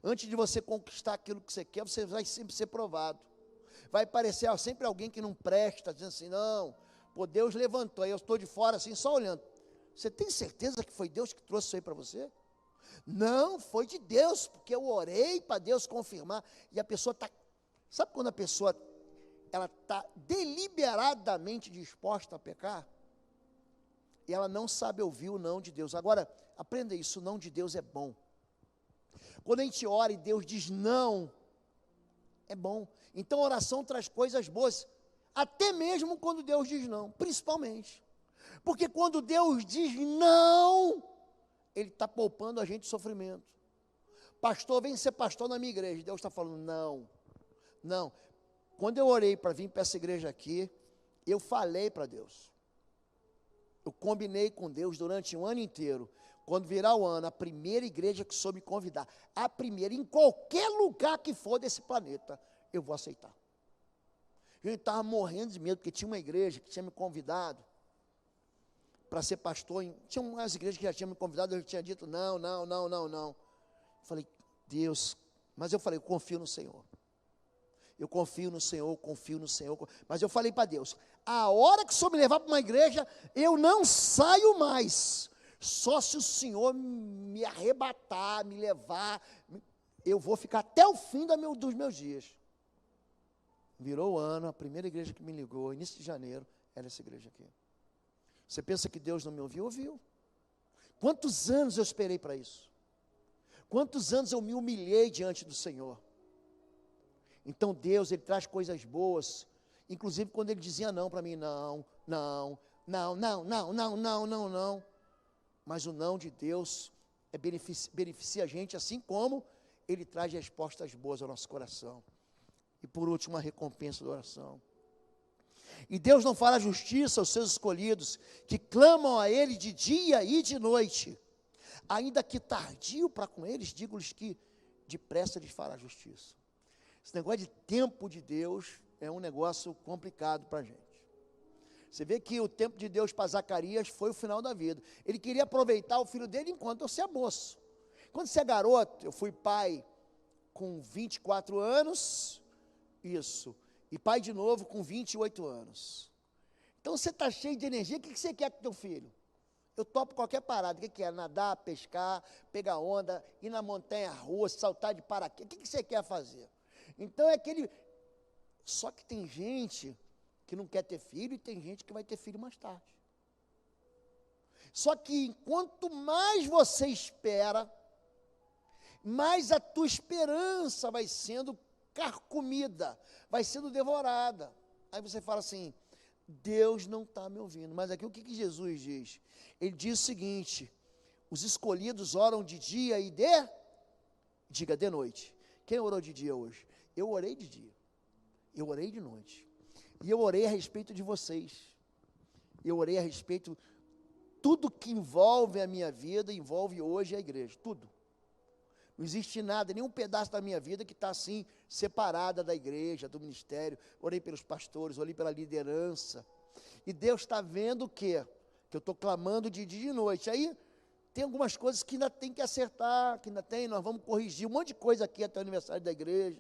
[SPEAKER 1] Antes de você conquistar aquilo que você quer, você vai sempre ser provado. Vai aparecer sempre alguém que não presta, dizendo assim: não, Deus levantou, aí eu estou de fora assim, só olhando. Você tem certeza que foi Deus que trouxe isso aí para você? Não, foi de Deus, porque eu orei para Deus confirmar. E a pessoa está, sabe quando a pessoa ela está deliberadamente disposta a pecar? E ela não sabe ouvir o não de Deus. Agora, aprenda isso, o não de Deus é bom. Quando a gente ora e Deus diz não, é bom. Então a oração traz coisas boas, até mesmo quando Deus diz não, principalmente. Porque quando Deus diz não, Ele está poupando a gente de sofrimento. Pastor, vem ser pastor na minha igreja. Deus está falando, não. Quando eu orei para vir para essa igreja aqui, eu falei para Deus. Eu combinei com Deus durante um ano inteiro. Quando virar o ano, a primeira igreja que soube convidar, a primeira, em qualquer lugar que for desse planeta, eu vou aceitar. Eu estava morrendo de medo, porque tinha uma igreja que tinha me convidado para ser pastor. Tinha umas igrejas que já tinham me convidado, eu tinha dito não. Falei, Deus, Mas eu falei, eu confio no Senhor. Eu confio no Senhor, confio no Senhor. Mas eu falei para Deus, a hora que o Senhor me levar para uma igreja, eu não saio mais. Só se o Senhor me arrebatar, me levar, eu vou ficar até o fim dos meus dias. Virou o ano, a primeira igreja que me ligou, início de janeiro, era essa igreja aqui. Você pensa que Deus não me ouviu? Ouviu. Quantos anos eu esperei para isso? Quantos anos eu me humilhei diante do Senhor? Então Deus, Ele traz coisas boas, inclusive quando Ele dizia não para mim, não. Mas o não de Deus beneficia a gente, assim como Ele traz respostas boas ao nosso coração. E por último, a recompensa da oração. E Deus não fará justiça aos seus escolhidos, que clamam a Ele de dia e de noite. Ainda que tardio para com eles, digo-lhes que depressa lhes fará justiça. Esse negócio de tempo de Deus é um negócio complicado para a gente. Você vê que o tempo de Deus para Zacarias foi o final da vida. Ele queria aproveitar o filho dele enquanto você é moço. Quando você é garoto, eu fui pai com 24 anos, isso, e pai de novo com 28 anos. Então você está cheio de energia, o que você quer com teu filho? Eu topo qualquer parada, o que é? Nadar, pescar, pegar onda, ir na montanha russa, saltar de paraquedas, o que você quer fazer? Então é aquele, só que tem gente que não quer ter filho e tem gente que vai ter filho mais tarde. Só que quanto mais você espera, mais a tua esperança vai sendo carcomida, vai sendo devorada. Aí você fala assim, Deus não está me ouvindo. Mas aqui o que Jesus diz? Ele diz o seguinte, os escolhidos oram de dia e diga de noite. Quem orou de dia hoje? Eu orei de dia, eu orei de noite, e eu orei a respeito de vocês, eu orei a respeito, tudo que envolve a minha vida, envolve hoje a igreja, tudo. Não existe nada, nenhum pedaço da minha vida que está assim, separada da igreja, do ministério. Orei pelos pastores, orei pela liderança, e Deus está vendo o quê? Que eu estou clamando de dia e de noite. Aí, tem algumas coisas que ainda tem que acertar, que ainda tem, nós vamos corrigir um monte de coisa aqui até o aniversário da igreja.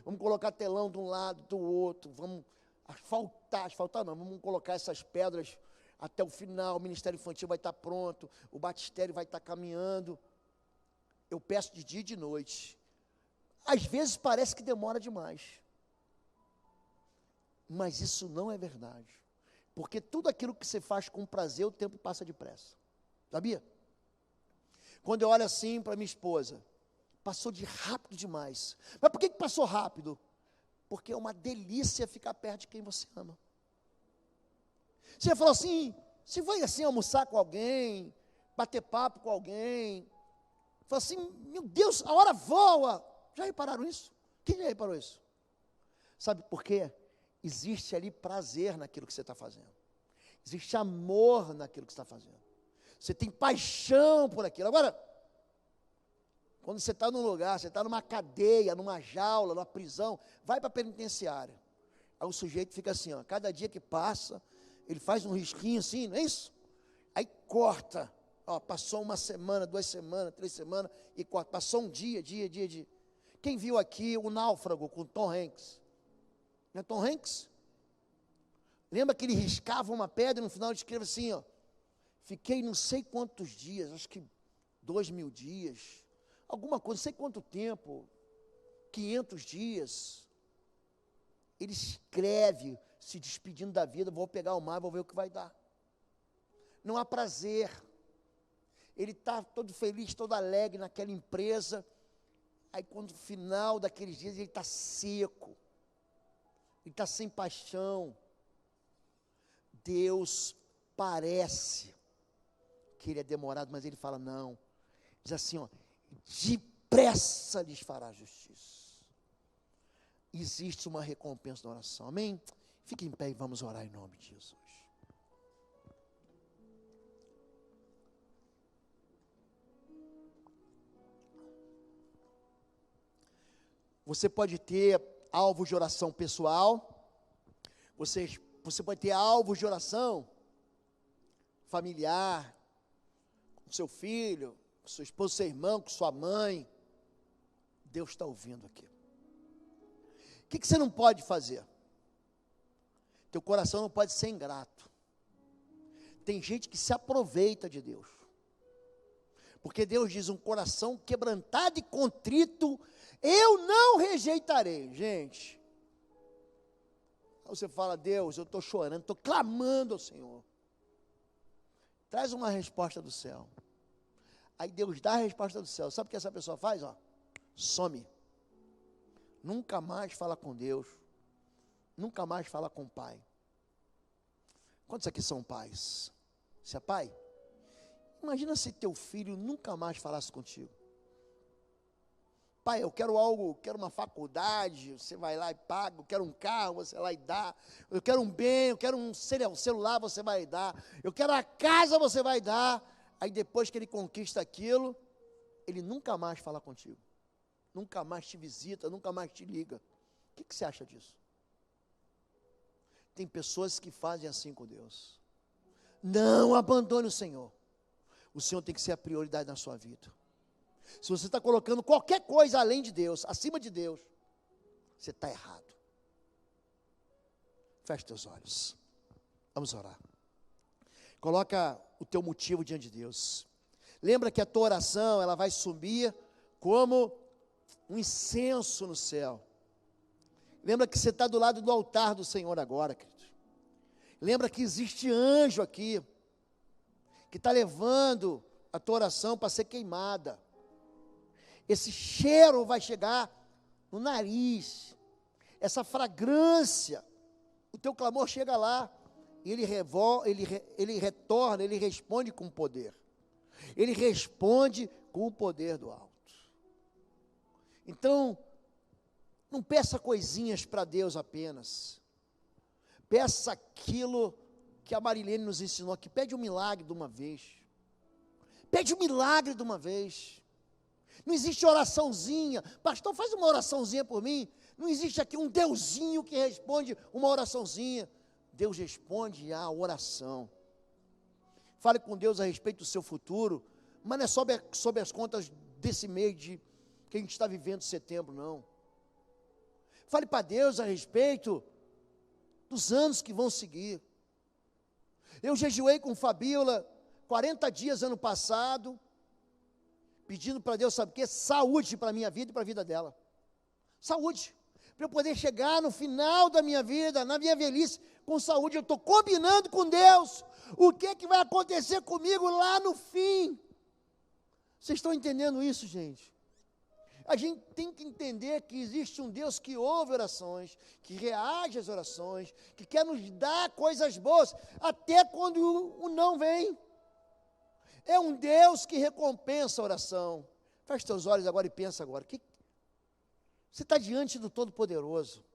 [SPEAKER 1] Vamos colocar telão de um lado, do outro, vamos asfaltar não, vamos colocar essas pedras até o final, o ministério infantil vai estar pronto, o batistério vai estar caminhando. Eu peço de dia e de noite. Às vezes parece que demora demais. Mas isso não é verdade. Porque tudo aquilo que você faz com prazer, o tempo passa depressa. Sabia? Quando eu olho assim para minha esposa, passou de rápido demais. Mas por que passou rápido? Porque é uma delícia ficar perto de quem você ama. Você falou assim, se vai assim almoçar com alguém, bater papo com alguém, fala assim, meu Deus, a hora voa. Já repararam isso? Quem já reparou isso? Sabe por quê? Existe ali prazer naquilo que você está fazendo. Existe amor naquilo que você está fazendo. Você tem paixão por aquilo. Agora, quando você está num lugar, você está numa cadeia, numa jaula, numa prisão, vai para a penitenciária. Aí o sujeito fica assim, ó, cada dia que passa, ele faz um risquinho assim, não é isso? Aí corta, ó, passou uma semana, 2 semanas, 3 semanas, e corta, passou um dia. Quem viu aqui o Náufrago com Tom Hanks? Não é Tom Hanks? Lembra que ele riscava uma pedra e no final ele escreve assim, ó, fiquei não sei quantos dias, acho que 2.000 dias, alguma coisa, não sei quanto tempo, 500 dias, ele escreve, se despedindo da vida, vou pegar o mar, vou ver o que vai dar. Não há prazer, ele está todo feliz, todo alegre naquela empresa, aí quando no final daqueles dias ele está seco, ele está sem paixão. Deus parece que ele é demorado, mas ele fala não, diz assim, ó, depressa lhes fará justiça. Existe uma recompensa na oração, amém? Fique em pé e vamos orar em nome de Jesus. Você pode ter alvos de oração pessoal, você pode ter alvos de oração familiar, com seu filho, com sua esposa, seu irmão, com sua mãe, Deus está ouvindo aqui. O que você não pode fazer? Teu coração não pode ser ingrato. Tem gente que se aproveita de Deus. Porque Deus diz, um coração quebrantado e contrito, eu não rejeitarei. Gente, aí você fala, Deus, eu estou chorando, estou clamando ao Senhor. Traz uma resposta do céu. Aí Deus dá a resposta do céu. Sabe o que essa pessoa faz? Some. Nunca mais fala com Deus. Nunca mais fala com o Pai. Quantos aqui são pais? Você é pai? Imagina se teu filho nunca mais falasse contigo. Pai, eu quero algo, quero uma faculdade, você vai lá e paga, eu quero um carro, você vai lá e dá, eu quero um bem, eu quero um celular, você vai dar, eu quero a casa, você vai dar. Aí depois que ele conquista aquilo, ele nunca mais fala contigo, nunca mais te visita, nunca mais te liga. O que você acha disso? Tem pessoas que fazem assim com Deus. Não abandone o Senhor. O Senhor tem que ser a prioridade na sua vida. Se você está colocando qualquer coisa além de Deus, acima de Deus, você está errado. Feche teus olhos. Vamos orar. Coloca o teu motivo diante de Deus. Lembra que a tua oração, ela vai subir como um incenso no céu. Lembra que você está do lado do altar do Senhor agora, querido. Lembra que existe anjo aqui, que está levando a tua oração para ser queimada. Esse cheiro vai chegar no nariz, essa fragrância, o teu clamor chega lá, e ele retorna, ele responde com poder. Ele responde com o poder do alto. Então, não peça coisinhas para Deus apenas. Peça aquilo que a Marilene nos ensinou aqui. Pede um milagre de uma vez. Pede um milagre de uma vez. Não existe oraçãozinha. Pastor, faz uma oraçãozinha por mim. Não existe aqui um Deusinho que responde uma oraçãozinha. Deus responde à oração. Fale com Deus a respeito do seu futuro, mas não é sobre as contas desse mês que a gente está vivendo, setembro, não. Fale para Deus a respeito dos anos que vão seguir. Eu jejuei com Fabíola 40 dias ano passado, pedindo para Deus, sabe o quê? Saúde para a minha vida e para a vida dela. Saúde. Para eu poder chegar no final da minha vida, na minha velhice, com saúde. Eu estou combinando com Deus o que vai acontecer comigo lá no fim. Vocês estão entendendo isso, gente? A gente tem que entender que existe um Deus que ouve orações, que reage às orações, que quer nos dar coisas boas, até quando o não vem. É um Deus que recompensa a oração. Feche teus olhos agora e pensa agora. Você está diante do Todo-Poderoso.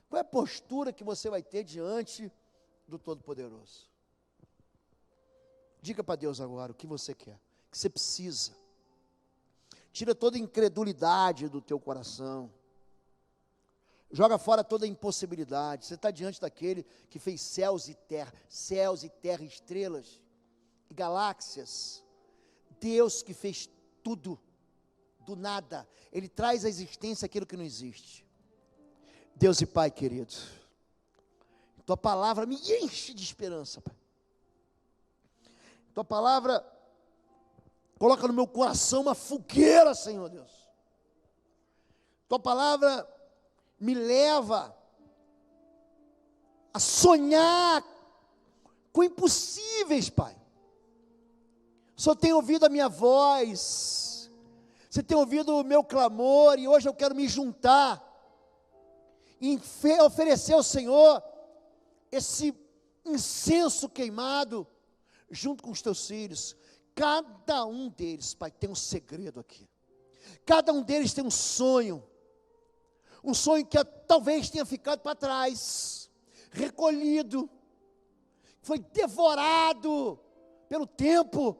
[SPEAKER 1] Qual é a postura que você vai ter diante do Todo-Poderoso? Diga para Deus agora o que você quer, o que você precisa. Tira toda a incredulidade do teu coração. Joga fora toda a impossibilidade. Você está diante daquele que fez céus e terra, estrelas e galáxias. Deus que fez tudo do nada. Ele traz à existência aquilo que não existe. Deus e Pai querido, Tua palavra me enche de esperança, Pai. Tua palavra coloca no meu coração uma fogueira, Senhor Deus. Tua palavra me leva a sonhar com impossíveis, Pai. O Senhor tem ouvido a minha voz, você tem ouvido o meu clamor, e hoje eu quero me juntar e oferecer ao Senhor esse incenso queimado junto com os teus filhos. Cada um deles, Pai, tem um segredo aqui. Cada um deles tem um sonho que talvez tenha ficado para trás, recolhido, foi devorado pelo tempo,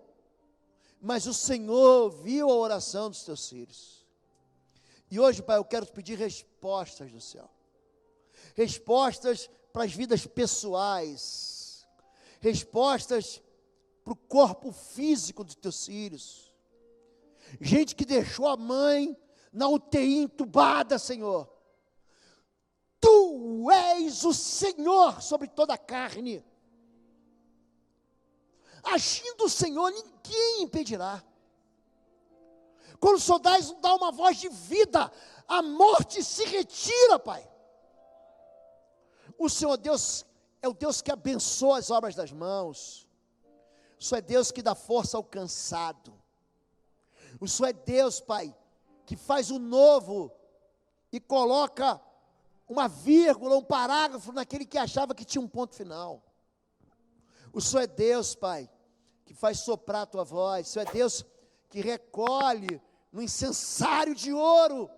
[SPEAKER 1] mas o Senhor viu a oração dos teus filhos. E hoje, Pai, eu quero te pedir respostas do céu, respostas para as vidas pessoais, respostas para o corpo físico dos teus filhos. Gente que deixou a mãe na UTI entubada, Senhor. Tu és o Senhor sobre toda a carne. Agindo o Senhor, ninguém impedirá. Quando o soldado dá uma voz de vida, a morte se retira, Pai. O Senhor Deus é o Deus que abençoa as obras das mãos. O Senhor é Deus que dá força ao cansado. O Senhor é Deus, Pai, que faz o novo e coloca uma vírgula, um parágrafo naquele que achava que tinha um ponto final. O Senhor é Deus, Pai, que faz soprar a tua voz. O Senhor é Deus que recolhe no incensário de ouro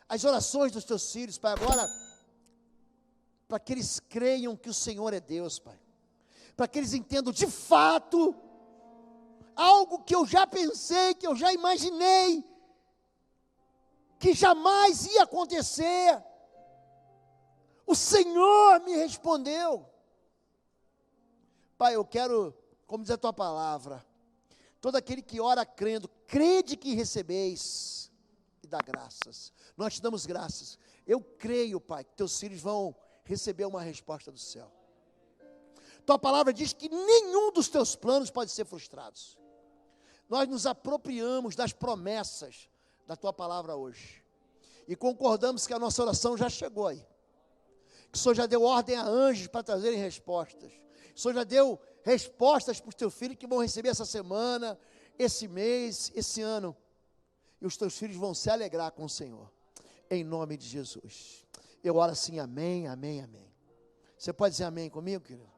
[SPEAKER 1] as orações dos teus filhos, Pai, agora, para que eles creiam que o Senhor é Deus, Pai, para que eles entendam de fato algo que eu já pensei, que eu já imaginei, que jamais ia acontecer. O Senhor me respondeu. Pai, eu quero, como diz a tua palavra, todo aquele que ora crendo, crede que recebeis e dá graças. Nós te damos graças. Eu creio, Pai, que teus filhos vão receber uma resposta do céu. Tua palavra diz que nenhum dos teus planos pode ser frustrado. Nós nos apropriamos das promessas da tua palavra hoje. E concordamos que a nossa oração já chegou aí. Que o Senhor já deu ordem a anjos para trazerem respostas. O Senhor já deu respostas para os teus filhos que vão receber essa semana, esse mês, esse ano. E os teus filhos vão se alegrar com o Senhor. Em nome de Jesus. Eu oro assim, amém, amém, amém. Você pode dizer amém comigo, querido?